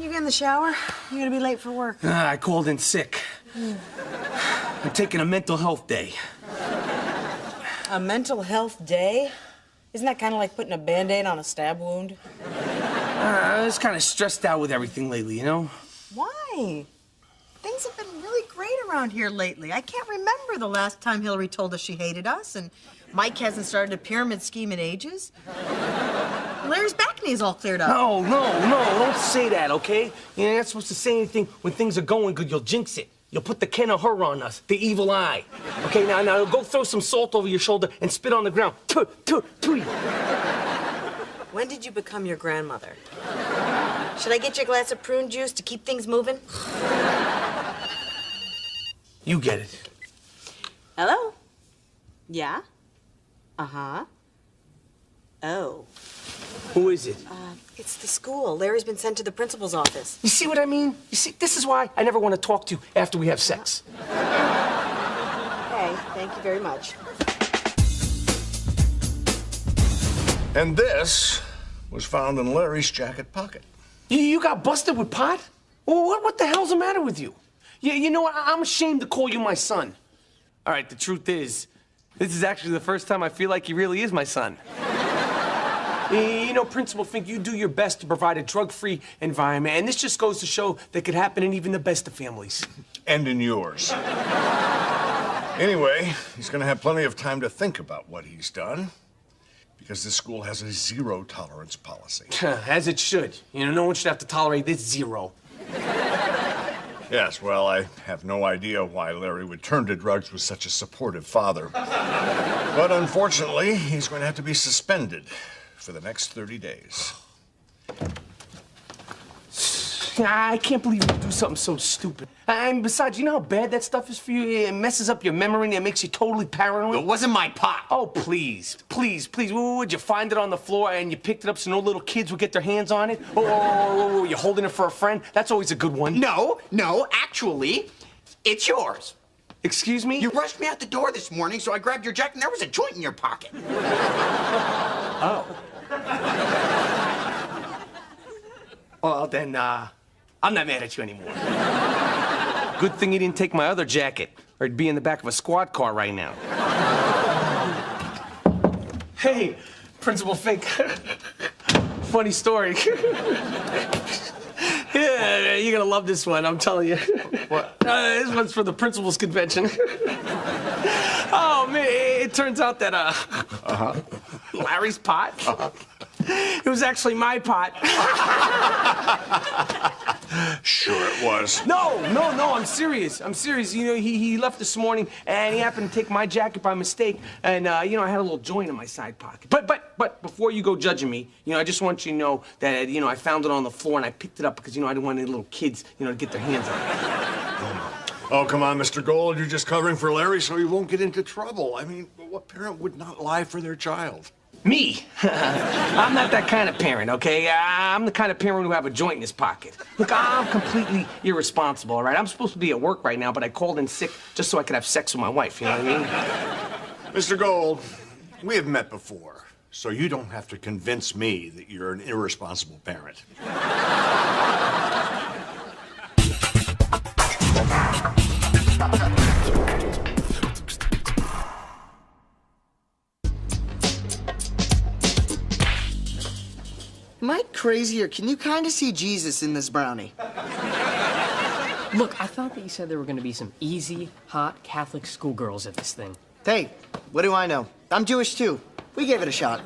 You get in the shower? You're gonna be late for work. I called in sick. I'm taking a mental health day. A mental health day? Isn't that kind of like putting a Band-Aid on a stab wound? I was kind of stressed out with everything lately, you know? Why? Things have been really great around here lately. I can't remember the last time Hillary told us she hated us, and Mike hasn't started a pyramid scheme in ages. Larry's back knee's all cleared up. No, don't say that, okay? You're not supposed to say anything when things are going good. You'll jinx it. You'll put the Ken or her on us, the evil eye. Okay, now go throw some salt over your shoulder and spit on the ground. Tui. When did you become your grandmother? Should I get you a glass of prune juice to keep things moving? You get it. Hello? Yeah? Uh-huh. Oh. Who is it? It's the school. Larry's been sent to the principal's office. You see what I mean? You see, this is why I never want to talk to you after we have sex. Okay, thank you very much. And this was found in Larry's jacket pocket. You got busted with pot? Well, what the hell's the matter with you? You know what? I'm ashamed to call you my son. All right, the truth is, this is actually the first time I feel like he really is my son. You know, Principal Fink, you do your best to provide a drug-free environment, and this just goes to show that could happen in even the best of families. And in yours. Anyway, he's gonna have plenty of time to think about what he's done, because this school has a zero-tolerance policy. As it should. You know, no one should have to tolerate this zero. Yes, well, I have no idea why Larry would turn to drugs with such a supportive father. But unfortunately, he's going to have to be suspended for the next 30 days. I can't believe you do something so stupid. And besides, you know how bad that stuff is for you? It messes up your memory and it makes you totally paranoid. It wasn't my pot. Oh, please. Would you find it on the floor and you picked it up so no little kids would get their hands on it? Or you're holding it for a friend? That's always a good one. No, actually, it's yours. Excuse me? You rushed me out the door this morning, so I grabbed your jacket and there was a joint in your pocket. Oh. Well, then, I'm not mad at you anymore. Good thing you didn't take my other jacket, or it'd be in the back of a squad car right now. Hey, Principal Fink. Funny story. Yeah, you're gonna love this one, I'm telling you. What? This one's for the principal's convention. Oh, man, it turns out that, Larry's pot, it was actually my pot. Sure it was. No, I'm serious. You know, he left this morning, and he happened to take my jacket by mistake, and, you know, I had a little joint in my side pocket. But before you go judging me, you know, I just want you to know that, you know, I found it on the floor, and I picked it up because, you know, I didn't want any little kids, you know, to get their hands on it. Oh, come on, Mr. Gold. You're just covering for Larry so he won't get into trouble. I mean, what parent would not lie for their child? Me? I'm not that kind of parent, okay? I'm the kind of parent who have a joint in his pocket. Look, I'm completely irresponsible, all right? I'm supposed to be at work right now, but I called in sick just so I could have sex with my wife, you know what I mean? Mr. Gold, we have met before, so you don't have to convince me that you're an irresponsible parent. Am I crazy, or can you kind of see Jesus in this brownie? Look, I thought that you said there were going to be some easy, hot Catholic schoolgirls at this thing. Hey, what do I know? I'm Jewish, too. We gave it a shot.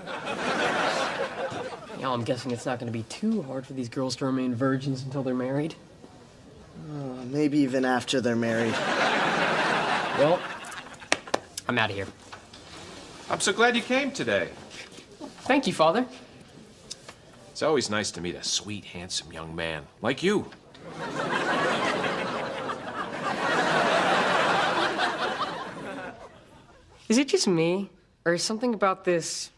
You know, I'm guessing it's not going to be too hard for these girls to remain virgins until they're married. Maybe even after they're married. Well, I'm out of here. I'm so glad you came today. Thank you, Father. It's always nice to meet a sweet, handsome young man like you. Is it just me, or is something about this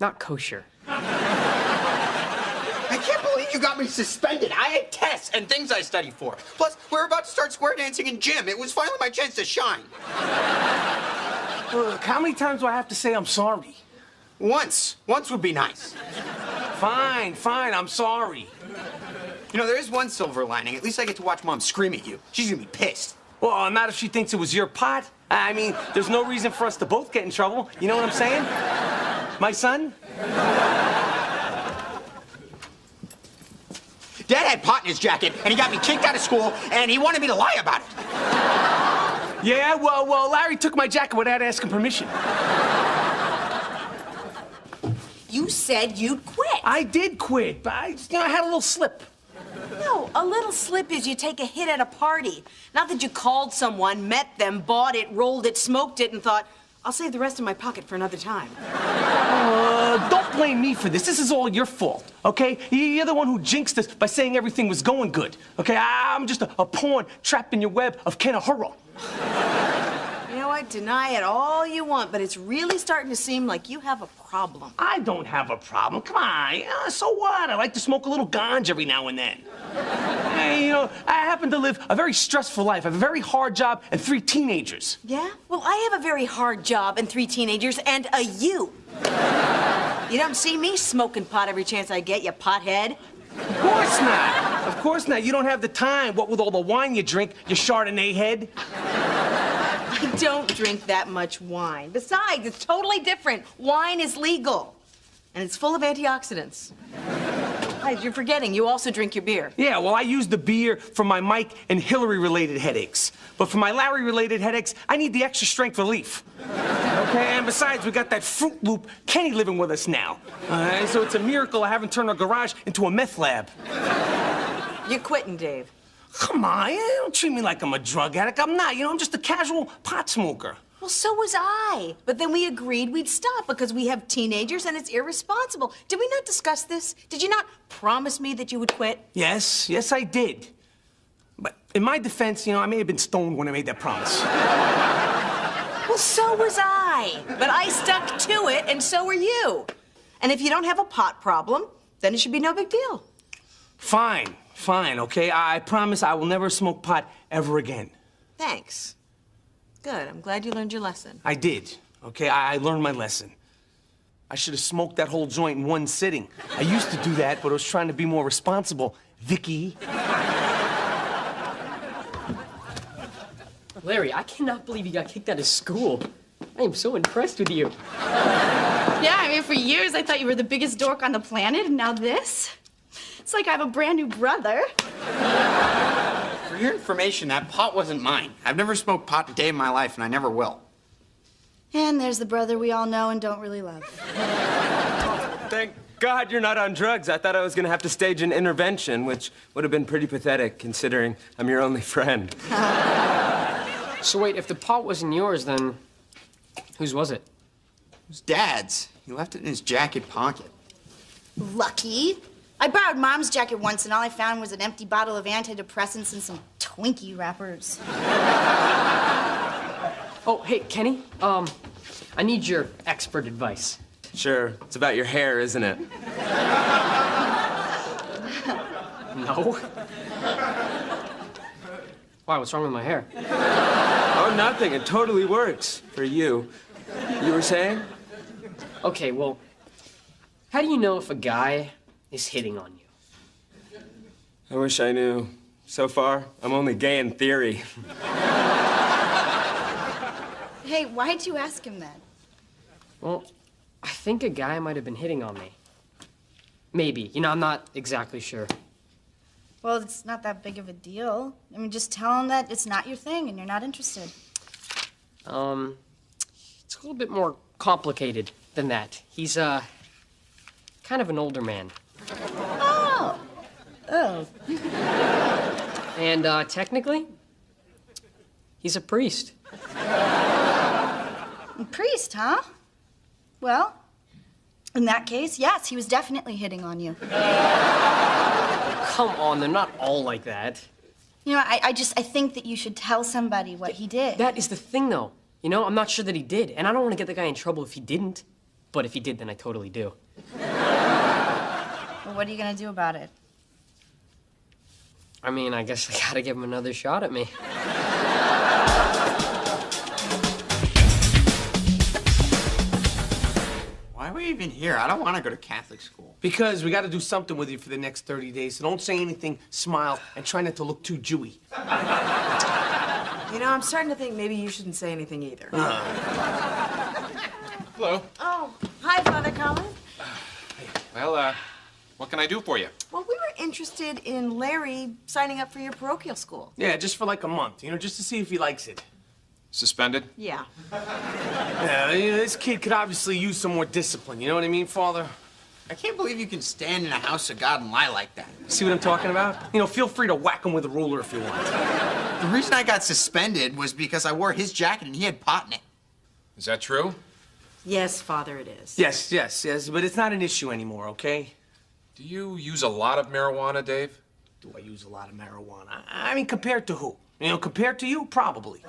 not kosher? I can't believe you got me suspended. I had tests and things I studied for. Plus, we're about to start square dancing in gym. It was finally my chance to shine. Look, how many times do I have to say I'm sorry? Once would be nice. Fine, I'm sorry. You know, there is one silver lining. At least I get to watch Mom scream at you. She's gonna be pissed. Well, not if she thinks it was your pot. I mean, there's no reason for us to both get in trouble. You know what I'm saying? My son? Dad had pot in his jacket, and he got me kicked out of school, and he wanted me to lie about it. Yeah, well, Larry took my jacket without asking permission. You said you'd quit. I did quit, but I had a little slip. No, a little slip is you take a hit at a party. Not that you called someone, met them, bought it, rolled it, smoked it, and thought, I'll save the rest of my pocket for another time. Don't blame me for this. This is all your fault, okay? You're the one who jinxed us by saying everything was going good, okay? I'm just a pawn trapped in your web of Kenahura. You know what? Deny it all you want, but it's really starting to seem like you have a problem. I don't have a problem. Come on. So what? I like to smoke a little ganja every now and then. Hey, I happen to live a very stressful life. I have a very hard job and 3 teenagers. Yeah? Well, I have a very hard job and 3 teenagers and a you. You don't see me smoking pot every chance I get, you pothead. Of course not. Of course not. You don't have the time. What with all the wine you drink, you Chardonnay head. I don't drink that much wine. Besides, it's totally different. Wine is legal, and it's full of antioxidants. Besides, you're forgetting, you also drink your beer. Yeah, well, I use the beer for my Mike and Hillary-related headaches. But for my Larry-related headaches, I need the extra strength relief. Okay, and besides, we got that Fruit Loop Kenny living with us now. So it's a miracle I haven't turned our garage into a meth lab. You're quitting, Dave. Come on, don't treat me like I'm a drug addict. I'm not, I'm just a casual pot smoker. Well, so was I. But then we agreed we'd stop because we have teenagers and it's irresponsible. Did we not discuss this? Did you not promise me that you would quit? Yes, I did. But in my defense, I may have been stoned when I made that promise. Well, so was I. But I stuck to it, and so are you. And if you don't have a pot problem, then it should be no big deal. Fine, okay? I promise I will never smoke pot ever again. Thanks. Good. I'm glad you learned your lesson. I did, okay? I learned my lesson. I should have smoked that whole joint in one sitting. I used to do that, but I was trying to be more responsible. Vicky. Larry, I cannot believe you got kicked out of school. I am so impressed with you. Yeah, I mean, for years I thought you were the biggest dork on the planet, and now this? It's like I have a brand new brother. For your information, that pot wasn't mine. I've never smoked pot a day in my life, and I never will. And there's the brother we all know and don't really love. Thank God you're not on drugs. I thought I was gonna have to stage an intervention, which would have been pretty pathetic considering I'm your only friend. So wait, if the pot wasn't yours, then whose was it? It was Dad's. He left it in his jacket pocket. Lucky. I borrowed Mom's jacket once, and all I found was an empty bottle of antidepressants and some Twinkie wrappers. Oh, hey, Kenny, I need your expert advice. Sure, it's about your hair, isn't it? No. Why, what's wrong with my hair? Oh, nothing. It totally works for you. You were saying? Okay, well, how do you know if a guy is hitting on you? I wish I knew. So far, I'm only gay in theory. Hey, why'd you ask him that? Well, I think a guy might have been hitting on me. Maybe. I'm not exactly sure. Well, it's not that big of a deal. I mean, just tell him that it's not your thing and you're not interested. It's a little bit more complicated than that. He's, kind of an older man. Oh. And, technically, he's a priest. A priest, huh? Well, in that case, yes, he was definitely hitting on you. Come on, they're not all like that. I think that you should tell somebody what he did. That is the thing, though. I'm not sure that he did, and I don't want to get the guy in trouble if he didn't. But if he did, then I totally do. Well, what are you gonna do about it? I mean, I guess I gotta give him another shot at me. Why are we even in here. I don't want to go to Catholic school. Because we got to do something with you for the next 30 days. So don't say anything, smile, and try not to look too Jewy. You know, I'm starting to think maybe you shouldn't say anything either. Hello. Oh, hi, Father Colin. Well, what can I do for you? Well, we were interested in Larry signing up for your parochial school. Yeah, just for like a month, just to see if he likes it. Suspended? Yeah. Yeah, this kid could obviously use some more discipline, you know what I mean, Father? I can't believe you can stand in a house of God and lie like that. See what I'm talking about? Feel free to whack him with a ruler if you want. The reason I got suspended was because I wore his jacket and he had pot in it. Is that true? Yes, Father, it is. Yes, but it's not an issue anymore, okay? Do you use a lot of marijuana, Dave? Do I use a lot of marijuana? I mean, compared to who? Compared to you, probably.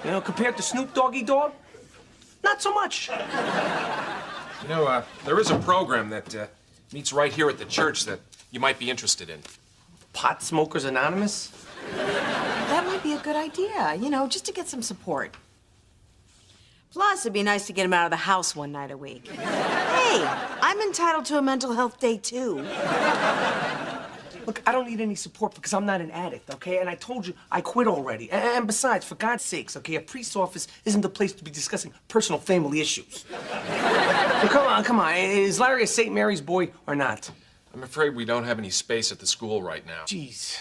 Compared to Snoop Doggy Dogg? Not so much. There is a program that meets right here at the church that you might be interested in. Pot Smokers Anonymous? That might be a good idea, just to get some support. Plus, it'd be nice to get him out of the house one night a week. Hey, I'm entitled to a mental health day, too. Look, I don't need any support because I'm not an addict, okay? And I told you I quit already. And besides, for God's sakes, okay, a priest's office isn't the place to be discussing personal family issues. Well, come on. Is Larry a St. Mary's boy or not? I'm afraid we don't have any space at the school right now. Jeez.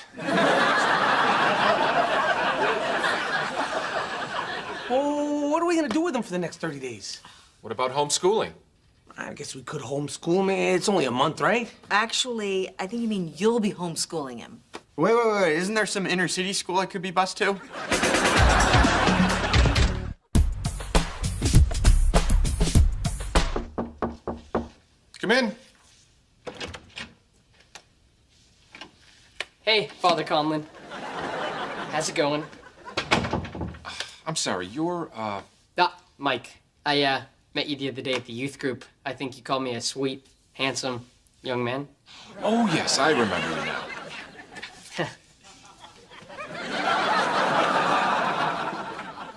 Well, what are we gonna do with him for the next 30 days? What about homeschooling? I guess we could homeschool him. It's only a month, right? Actually, I think you mean you'll be homeschooling him. Wait. Isn't there some inner city school I could be bused to? Come in. Hey, Father Conlon. How's it going? I'm sorry, you're, Mike. I, met you the other day at the youth group. I think you called me a sweet, handsome young man. Oh, yes, I remember you now.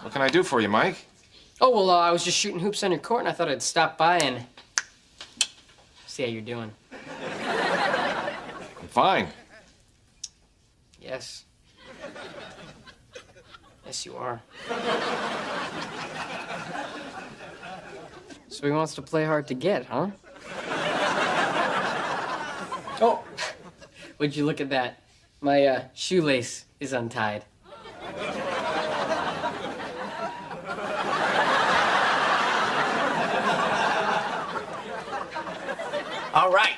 What can I do for you, Mike? Oh, well, I was just shooting hoops on your court, and I thought I'd stop by and see how you're doing. I'm fine. Yes. Yes, you are. So he wants to play hard to get, huh? Oh, would you look at that? My shoelace is untied. All right.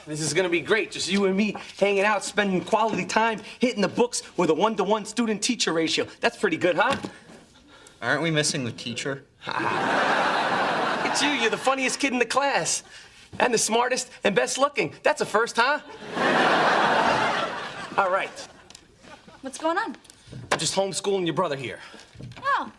This is gonna be great. Just you and me hanging out, spending quality time, hitting the books with a 1-to-1 student-teacher ratio. That's pretty good, huh? Aren't we missing the teacher? It's you. You're the funniest kid in the class. And the smartest and best looking. That's a first, huh? All right. What's going on? I'm just homeschooling your brother here. Oh.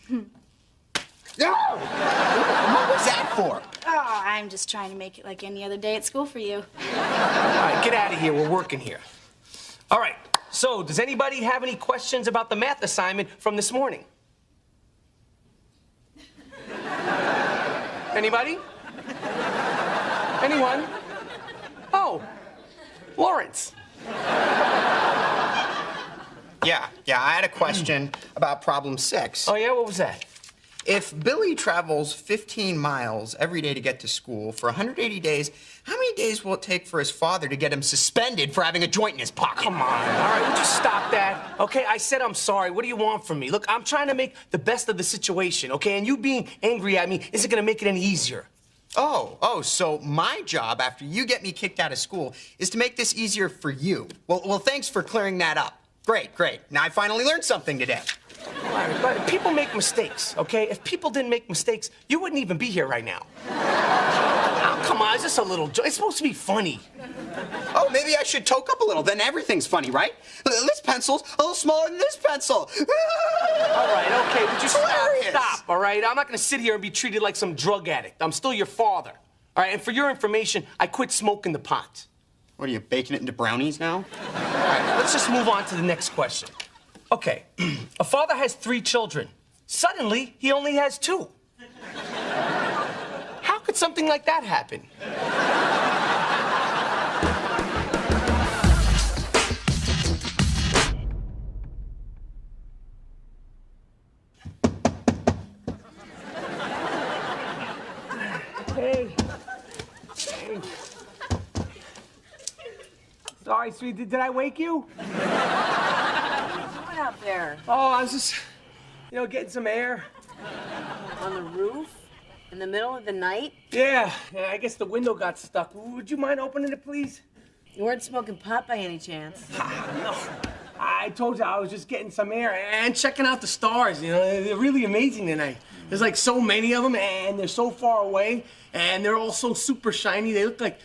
No! What was that for? Oh, I'm just trying to make it like any other day at school for you. All right, get out of here. We're working here. All right. So, does anybody have any questions about the math assignment from this morning? Anybody? Anyone? Oh, Lawrence. Yeah, I had a question about problem 6. Oh, yeah? What was that? If Billy travels 15 miles every day to get to school for 180 days, how many days will it take for his father to get him suspended for having a joint in his pocket? Come on, all right, would you stop that? Okay, I said I'm sorry. What do you want from me? Look, I'm trying to make the best of the situation, okay? And you being angry at me isn't gonna make it any easier. Oh, so my job after you get me kicked out of school is to make this easier for you. Well, thanks for clearing that up. Great. Now I finally learned something today. All right, but people make mistakes, okay? If people didn't make mistakes, you wouldn't even be here right now. Oh, come on, it's just a little joke. It's supposed to be funny. Oh, maybe I should toke up a little. Then everything's funny, right? This pencil's a little smaller than this pencil. All right, okay, but just Hilarious. stop, all right? I'm not gonna sit here and be treated like some drug addict. I'm still your father. All right, and for your information, I quit smoking the pot. What are you, baking it into brownies now? All right, let's just move on to the next question. Okay, a father has 3 children. Suddenly, he only has 2. How could something like that happen? Hey. Hey. Sorry, sweet. Did I wake you? What out there? Oh, I was just, getting some air. On the roof? In the middle of the night? Yeah, I guess the window got stuck. Would you mind opening it, please? You weren't smoking pot by any chance? No. I told you I was just getting some air and checking out the stars. They're really amazing tonight. There's like so many of them, and they're so far away, and they're all so super shiny. They look like,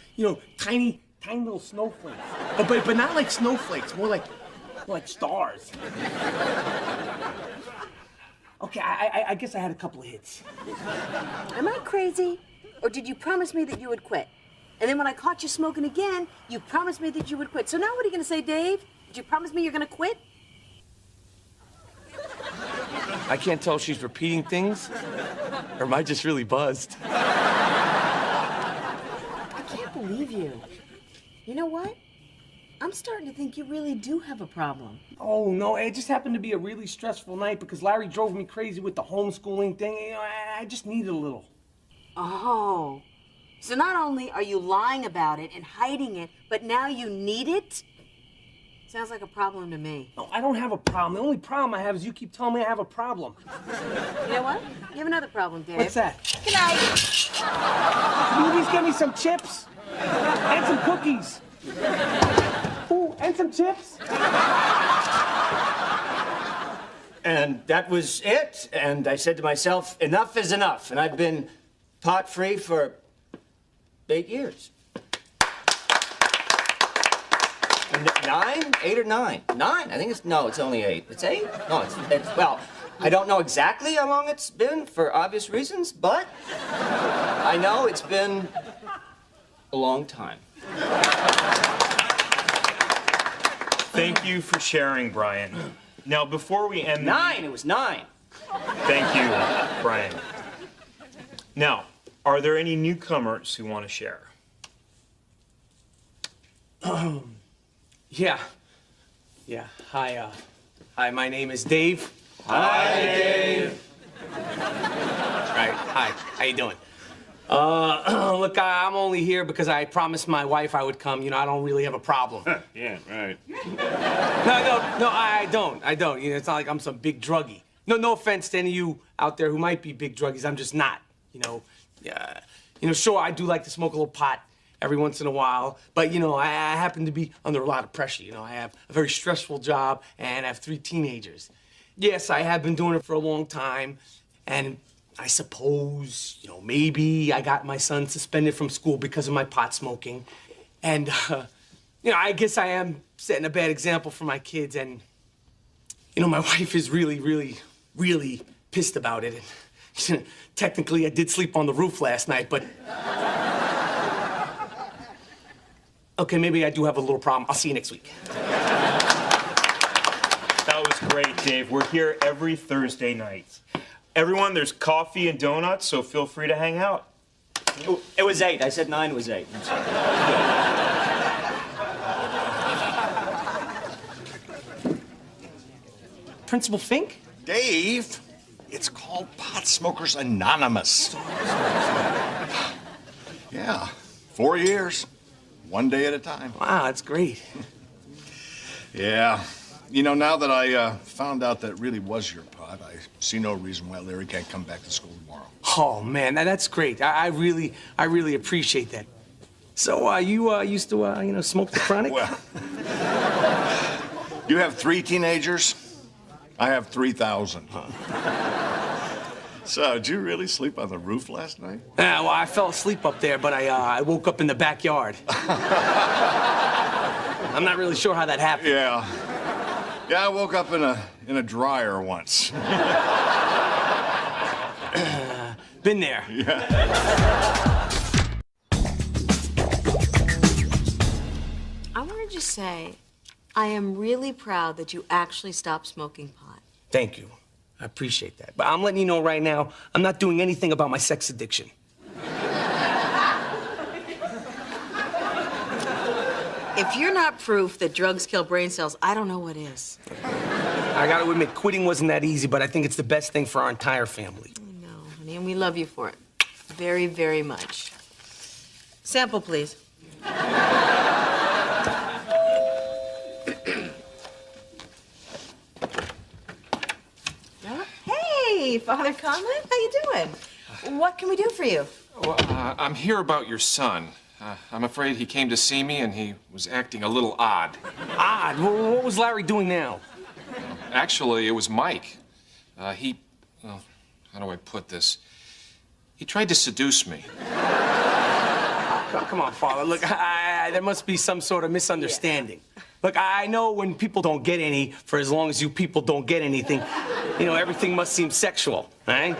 tiny little snowflakes. But not like snowflakes, more like stars. Okay, I guess I had a couple of hits. Am I crazy? Or did you promise me that you would quit? And then when I caught you smoking again, you promised me that you would quit. So now what are you gonna say, Dave? Did you promise me you're gonna quit? I can't tell if she's repeating things, or am I just really buzzed? I can't believe you. You know what? I'm starting to think you really do have a problem. Oh, no, it just happened to be a really stressful night because Larry drove me crazy with the homeschooling thing. I just needed a little. Oh. So not only are you lying about it and hiding it, but now you need it? Sounds like a problem to me. No, I don't have a problem. The only problem I have is you keep telling me I have a problem. You know what? You have another problem, Dave. What's that? Good night. Can you at least get me some chips? And some cookies. Ooh, and some chips. And that was it. And I said to myself, enough is enough. And I've been pot-free for 8 years. 9? 8 or 9? 9. I think it's only 8. It's 8? No, well, I don't know exactly how long it's been for obvious reasons, but I know it's been a long time. Thank you for sharing, Brian. Now, before we end... 9! It was 9. Thank you, Brian. Now, are there any newcomers who want to share? Yeah. Hi, my name is Dave. Hi, Dave. Right, hi. How you doing? Look, I'm only here because I promised my wife I would come. I don't really have a problem. Yeah, right. No, I don't. It's not like I'm some big druggie. No offense to any of you out there who might be big druggies. I'm just not. Sure, I do like to smoke a little pot every once in a while, but I happen to be under a lot of pressure. I have a very stressful job and I have 3 teenagers. Yes, I have been doing it for a long time, and I suppose, maybe I got my son suspended from school because of my pot smoking. And, I guess I am setting a bad example for my kids. And, my wife is really, really, really pissed about it. And technically, I did sleep on the roof last night, but... Okay, maybe I do have a little problem. I'll see you next week. That was great, Dave. We're here every Thursday night. Everyone, there's coffee and donuts, so feel free to hang out. Oh, it was 8. I said 9 was 8. I'm sorry. Principal Fink? Dave, it's called Pot Smokers Anonymous. Yeah, 4 years, 1 day at a time. Wow, that's great. Yeah. Now that I found out that it really was your pot, I see no reason why Larry can't come back to school tomorrow. Oh, man, that's great. I really appreciate that. So, you used to, smoke the chronic? Well, you have 3 teenagers. I have 3,000. So, did you really sleep on the roof last night? Yeah, well, I fell asleep up there, but I woke up in the backyard. I'm not really sure how that happened. Yeah. Yeah, I woke up in a dryer once. Been there. Yeah. I wanted to say, I am really proud that you actually stopped smoking pot. Thank you. I appreciate that. But I'm letting you know right now, I'm not doing anything about my sex addiction. If you're not proof that drugs kill brain cells, I don't know what is. I gotta admit, quitting wasn't that easy, but I think it's the best thing for our entire family. I know, honey, and we love you for it. Very, very much. Sample, please. Hey, Father Conlon, how you doing? What can we do for you? Well, I'm here about your son. I'm afraid he came to see me and he was acting a little odd. Odd? What was Larry doing now? Actually, it was Mike. Well, how do I put this? He tried to seduce me. Come on, Father. Look, there must be some sort of misunderstanding. Yeah. Look, I know when people don't get any, for as long as you people don't get anything, you know, everything must seem sexual, right?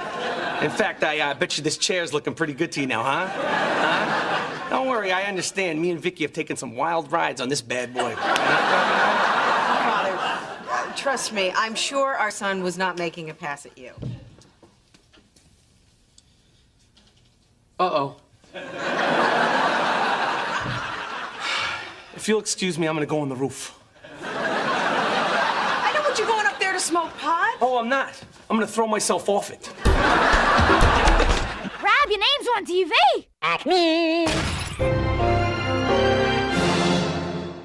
In fact, I bet you this chair's looking pretty good to you now, huh? Huh? Don't worry, I understand. Me and Vicky have taken some wild rides on this bad boy. Father, trust me, I'm sure our son was not making a pass at you. Uh-oh. If you'll excuse me, I'm gonna go on the roof. I know what you're going up there to smoke pot. Oh, I'm not. I'm gonna throw myself off it. Rob, your name's on TV. Acme.